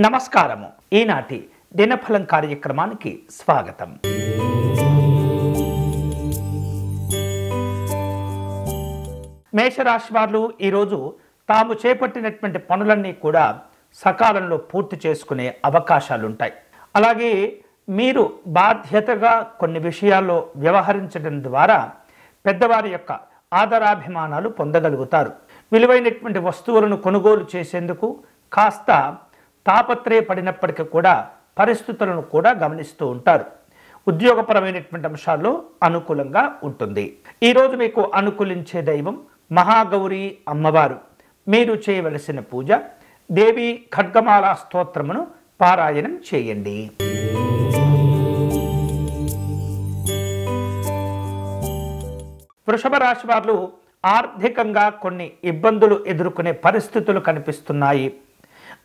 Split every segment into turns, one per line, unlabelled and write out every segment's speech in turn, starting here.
నమస్కారము. ఈనాటి దినఫలం కార్యక్రమానికి స్వాగతం. మేషరాశి వారు ఈరోజు తాము చేపట్టినటువంటి పనులన్నీ కూడా సకాలంలో పూర్తి చేసుకునే అవకాశాలుంటాయి. అలాగే మీరు బాధ్యతగా కొన్ని విషయాల్లో వ్యవహరించడం ద్వారా పెద్దవారి యొక్క ఆదరాభిమానాలు పొందగలుగుతారు. విలువైనటువంటి వస్తువులను కొనుగోలు చేసేందుకు కాస్త తాపత్రయపడినప్పటికీ కూడా పరిస్థితులను కూడా గమనిస్తూ ఉంటారు. ఉద్యోగపరమైనటువంటి అంశాల్లో అనుకూలంగా ఉంటుంది. ఈరోజు మీకు అనుకూలించే దైవం మహాగౌరి అమ్మవారు. మీరు చేయవలసిన పూజ దేవి ఖడ్గమాల స్తోత్రమును పారాయణం చేయండి. వృషభ రాశి వారు ఆర్థికంగా కొన్ని ఇబ్బందులు ఎదుర్కొనే పరిస్థితులు కనిపిస్తున్నాయి.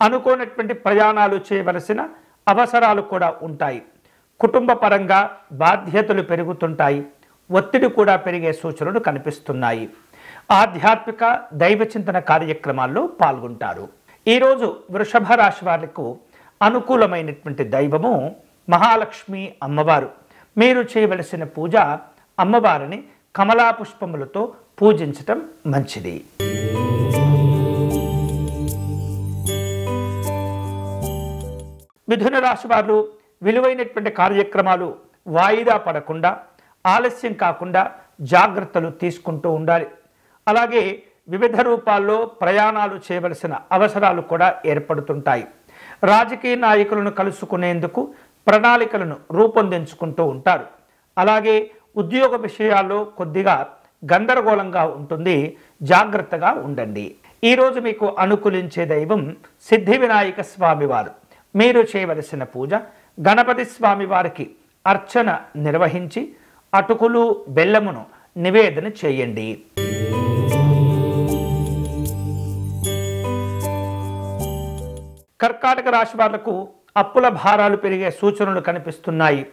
అనుకోనటువంటి ప్రయాణాలు చేయవలసిన అవసరాలు కూడా ఉంటాయి. కుటుంబ పరంగా బాధ్యతలు పెరుగుతుంటాయి. ఒత్తిడి కూడా పెరిగే సూచనలు కనిపిస్తున్నాయి. ఆధ్యాత్మిక దైవ చింతన కార్యక్రమాల్లో పాల్గొంటారు. ఈరోజు వృషభ రాశి వారికి అనుకూలమైనటువంటి దైవము మహాలక్ష్మి అమ్మవారు. మీరు చేయవలసిన పూజ అమ్మవారిని కమలా పుష్పములతో పూజించటం మంచిది. మిథున రాశి వారు విలువైనటువంటి కార్యక్రమాలు వాయిదా పడకుండా ఆలస్యం కాకుండా జాగ్రత్తలు తీసుకుంటూ ఉండాలి. అలాగే వివిధ రూపాల్లో ప్రయాణాలు చేయవలసిన అవసరాలు కూడా ఏర్పడుతుంటాయి. రాజకీయ నాయకులను కలుసుకునేందుకు ప్రణాళికలను రూపొందించుకుంటూ ఉంటారు. అలాగే ఉద్యోగ విషయాల్లో కొద్దిగా గందరగోళంగా ఉంటుంది. జాగ్రత్తగా ఉండండి. ఈరోజు మీకు అనుకూలించే దైవం సిద్ధి వినాయక స్వామివారు. మీరు చేయవలసిన పూజ గణపతి స్వామి వారికి అర్చన నిర్వహించి అటుకులు బెల్లమును నివేదన చేయండి. కర్కాటక రాశి వాళ్లకు అప్పుల భారాలు పెరిగే సూచనలు కనిపిస్తున్నాయి.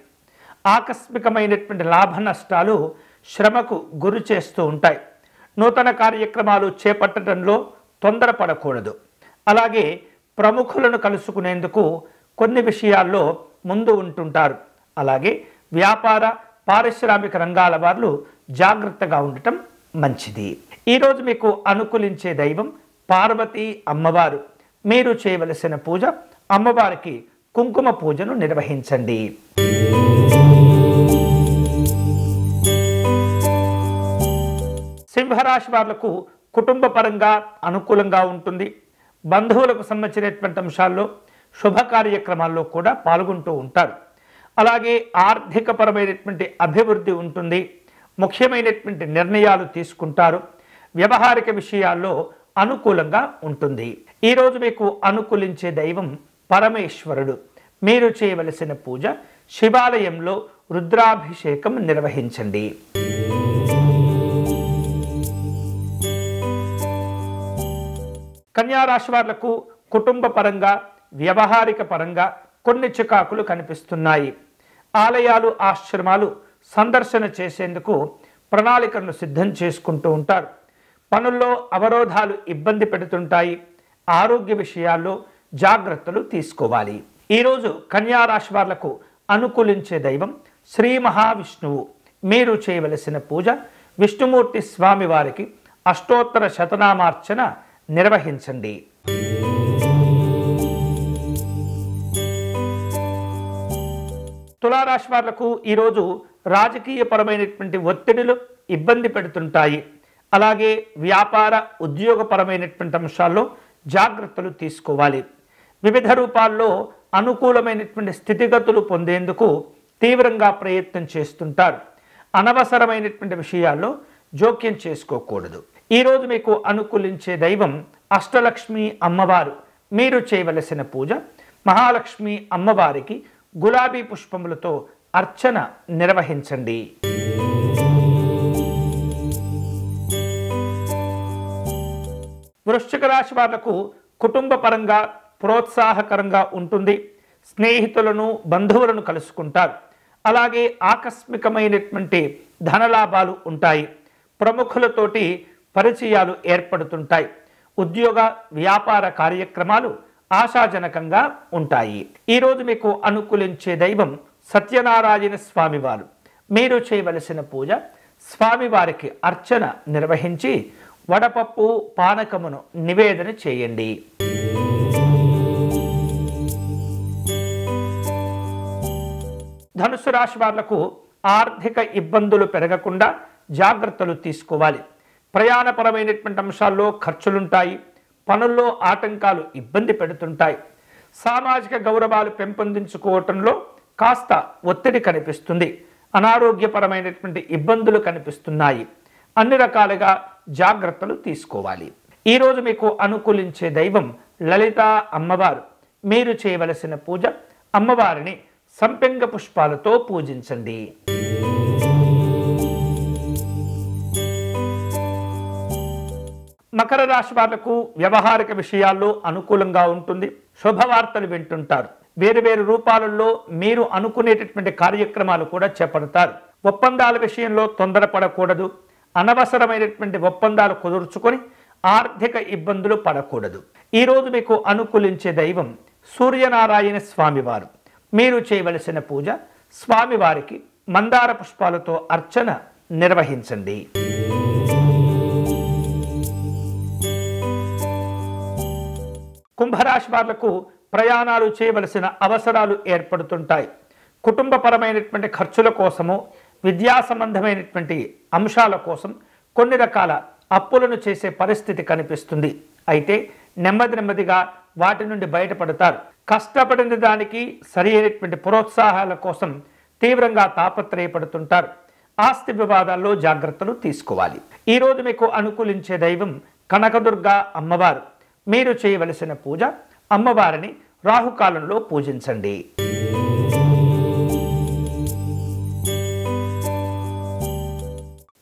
ఆకస్మికమైనటువంటి లాభ నష్టాలు శ్రమకు గురి చేస్తూ ఉంటాయి. నూతన కార్యక్రమాలు చేపట్టడంలో తొందరపడకూడదు. అలాగే ప్రముఖులను కలుసుకునేందుకు కొన్ని విషయాల్లో ముందు ఉంటుంటారు. అలాగే వ్యాపార పారిశ్రామిక రంగాల వారు జాగ్రత్తగా ఉండటం మంచిది. ఈరోజు మీకు అనుకూలించే దైవం పార్వతీ అమ్మవారు. మీరు చేయవలసిన పూజ అమ్మవారికి కుంకుమ పూజను నిర్వహించండి. సింహరాశి వాళ్లకు కుటుంబ పరంగా అనుకూలంగా ఉంటుంది. బంధువులకు సంబంధించినటువంటి అంశాల్లో శుభ కార్యక్రమాల్లో కూడా పాల్గొంటూ ఉంటారు. అలాగే ఆర్థికపరమైనటువంటి అభివృద్ధి ఉంటుంది. ముఖ్యమైనటువంటి నిర్ణయాలు తీసుకుంటారు. వ్యవహారిక విషయాల్లో అనుకూలంగా ఉంటుంది. ఈరోజు మీకు అనుకూలించే దైవం పరమేశ్వరుడు. మీరు చేయవలసిన పూజ శివాలయంలో రుద్రాభిషేకం నిర్వహించండి. కన్యారాశి వాళ్లకు కుటుంబ పరంగా వ్యవహారిక పరంగా కొన్ని చికాకులు కనిపిస్తున్నాయి. ఆలయాలు ఆశ్రమాలు సందర్శన చేసేందుకు ప్రణాళికలను సిద్ధం చేసుకుంటూ ఉంటారు. పనుల్లో అవరోధాలు ఇబ్బంది పెడుతుంటాయి. ఆరోగ్య విషయాల్లో జాగ్రత్తలు తీసుకోవాలి. ఈరోజు కన్యారాశి వాళ్లకు అనుకూలించే దైవం శ్రీ మహావిష్ణువు. మీరు చేయవలసిన పూజ విష్ణుమూర్తి స్వామి వారికి అష్టోత్తర శతనామార్చన నిర్వహించండి. తులారాశి వాళ్లకు ఈరోజు రాజకీయ పరమైనటువంటి ఒత్తిడులు ఇబ్బంది పెడుతుంటాయి. అలాగే వ్యాపార ఉద్యోగపరమైనటువంటి అంశాల్లో జాగ్రత్తలు తీసుకోవాలి. వివిధ రూపాల్లో అనుకూలమైనటువంటి స్థితిగతులు పొందేందుకు తీవ్రంగా ప్రయత్నం చేస్తుంటారు. అనవసరమైనటువంటి విషయాల్లో జోక్యం చేసుకోకూడదు. ఈరోజు మీకు అనుకూలించే దైవం అష్టలక్ష్మి అమ్మవారు. మీరు చేయవలసిన పూజ మహాలక్ష్మి అమ్మవారికి గులాబీ పుష్పములతో అర్చన నిర్వహించండి. వృశ్చిక రాశి వాళ్లకు కుటుంబ పరంగా ప్రోత్సాహకరంగా ఉంటుంది. స్నేహితులను బంధువులను కలుసుకుంటారు. అలాగే ఆకస్మికమైనటువంటి ధనలాభాలు ఉంటాయి. ప్రముఖులతోటి పరిచయాలు ఏర్పడుతుంటాయి. ఉద్యోగ వ్యాపార కార్యక్రమాలు ఆశాజనకంగా ఉంటాయి. ఈరోజు మీకు అనుకూలించే దైవం సత్యనారాయణ స్వామివారు. మీరు చేయవలసిన పూజ, స్వామివారికి అర్చన నిర్వహించి వడపప్పు పానకమును నివేదన చేయండి. ధనుసు రాశి వాళ్లకు ఆర్థిక ఇబ్బందులు పెరగకుండా జాగ్రత్తలు తీసుకోవాలి. ప్రయాణపరమైనటువంటి అంశాల్లో ఖర్చులుంటాయి. పనుల్లో ఆటంకాలు ఇబ్బంది పెడుతుంటాయి. సామాజిక గౌరవాలు పెంపొందించుకోవటంలో కాస్త ఒత్తిడి కనిపిస్తుంది. అనారోగ్యపరమైనటువంటి ఇబ్బందులు కనిపిస్తున్నాయి. అన్ని రకాలుగా జాగ్రత్తలు తీసుకోవాలి. ఈరోజు మీకు అనుకూలించే దైవం లలిత అమ్మవారు. మీరు చేయవలసిన పూజ, అమ్మవారిని సంపెంగ పుష్పాలతో పూజించండి. మకర రాశి వాళ్లకు వ్యవహారిక విషయాల్లో అనుకూలంగా ఉంటుంది. శుభవార్తలు వింటుంటారు. వేరు రూపాలలో మీరు అనుకునేటటువంటి కార్యక్రమాలు కూడా చేపడతారు. ఒప్పందాల విషయంలో తొందరపడకూడదు. అనవసరమైనటువంటి ఒప్పందాలు కుదుర్చుకొని ఆర్థిక ఇబ్బందులు పడకూడదు. ఈరోజు మీకు అనుకూలించే దైవం సూర్యనారాయణ స్వామివారు. మీరు చేయవలసిన పూజ, స్వామివారికి మందార పుష్పాలతో అర్చన నిర్వహించండి. కుంభరాశి వాళ్లకు ప్రయాణాలు చేయవలసిన అవసరాలు ఏర్పడుతుంటాయి. కుటుంబపరమైనటువంటి ఖర్చుల కోసము, విద్యా సంబంధమైనటువంటి అంశాల కోసం కొన్ని రకాల అప్పులను చేసే పరిస్థితి కనిపిస్తుంది. అయితే నెమ్మదిగా వాటి నుండి బయటపడతారు. కష్టపడిన దానికి సరి అయినటువంటి ప్రోత్సాహాల కోసం తీవ్రంగా తాపత్రయపడుతుంటారు. ఆస్తి వివాదాల్లో జాగ్రత్తలు తీసుకోవాలి. ఈరోజు మీకు అనుకూలించే దైవం కనకదుర్గ అమ్మవారు. మీరు చేయవలసిన పూజ, అమ్మవారిని రాహుకాలంలో పూజించండి.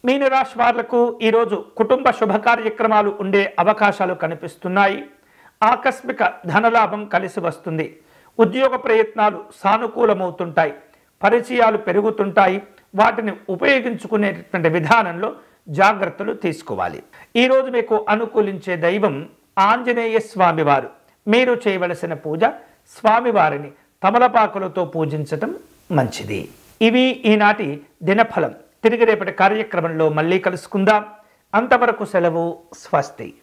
మీనరాశి వాళ్లకు ఈరోజు కుటుంబ శుభ కార్యక్రమాలు ఉండే అవకాశాలు కనిపిస్తున్నాయి. ఆకస్మిక ధనలాభం కలిసి వస్తుంది. ఉద్యోగ ప్రయత్నాలు సానుకూలమవుతుంటాయి. పరిచయాలు పెరుగుతుంటాయి. వాటిని ఉపయోగించుకునేటటువంటి విధానంలో జాగ్రత్తలు తీసుకోవాలి. ఈరోజు మీకు అనుకూలించే దైవం ఆంజనేయ స్వామివారు. మీరు చేయవలసిన పూజ, స్వామివారిని తమలపాకులతో పూజించటం మంచిది. ఇవి ఈనాటి దినఫలం. తిరిగి రేపటి కార్యక్రమంలో మళ్ళీ కలుసుకుందాం. అంతవరకు సెలవు. స్వస్తి.